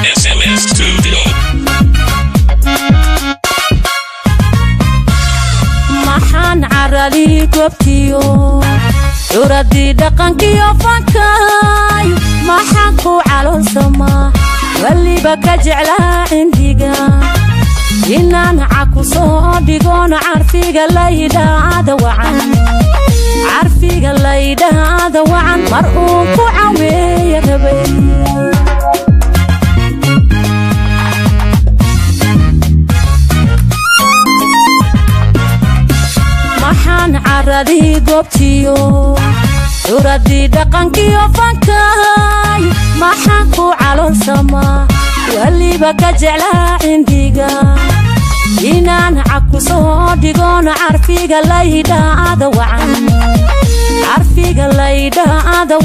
SMS Studio. maxaan carali goobtiyo uradii dhaqankiyo fankay maxaan ku caloolsama waliba ka jeclaa cindiga inaan caku soo dhigoon carfiga laydhaada wacan mar uu ku caweeya rabay maxaan caradi goobtiyo uradii dhaqankiyo fankay maxaan ku caloolsama waliba ka jeclaa cindiga inaan caku soo dhigoon carfiga laydhaada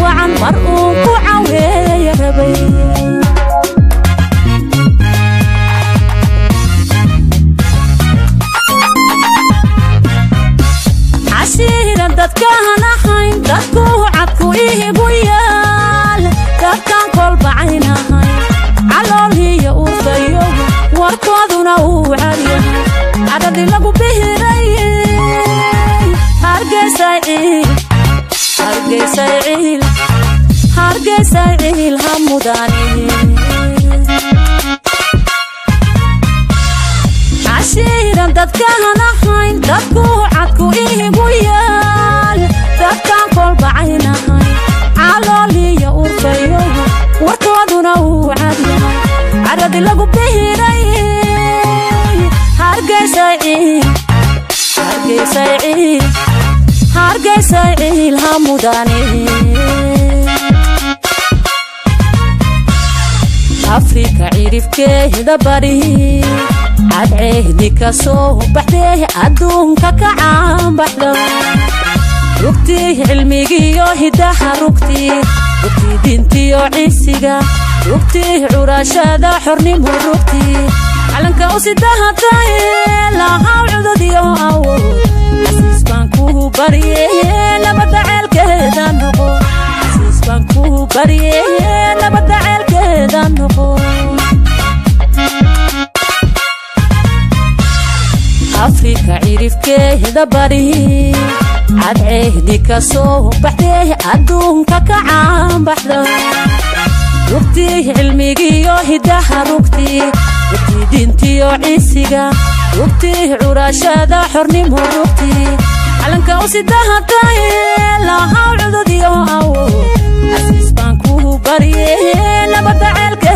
wacan mar uu ku caweeya rabay cashiira dadkaan ahayn dadku cadku ihigu yaal dadkaan kolbacaynahayn calooliyo urfayo warkooduna uu cadyahay cadhadii lagu bihiray hargeysay ciil ha mudane cashiiran dadkaan ahayn dadku cadku ihigu yaal dadkaan kolbacaynahayn calooliyo urfayo warkooduna uu cadyahay cadhadii lagu bihiray hargeysay ciil ha mudane afrika cirifkeeda bari cadceehdi ka soo baxdee adduunka ka caanbaxda rugtii cilmigiyo hidaha rugtii diintiyo ciisiga rugtii curashada xornimo rugtii calanka u sidahataye lahaw cududyo awood xasiis baan kuu barye nabadda ceelkeeda noqo xasiis baan kuu barye nabadda ceelkeeda noqo afrika cirifkeeda bari cadceehdi ka soo baxdee adduunka ka caanbaxda rugtii cilmigiyo hidaha rugtii diintiyo ciisiga rugtii curashada xornimo rugtii calanka u sidahataye lahaw cududyo awood xasiis baan kuu barye nabadda ceelke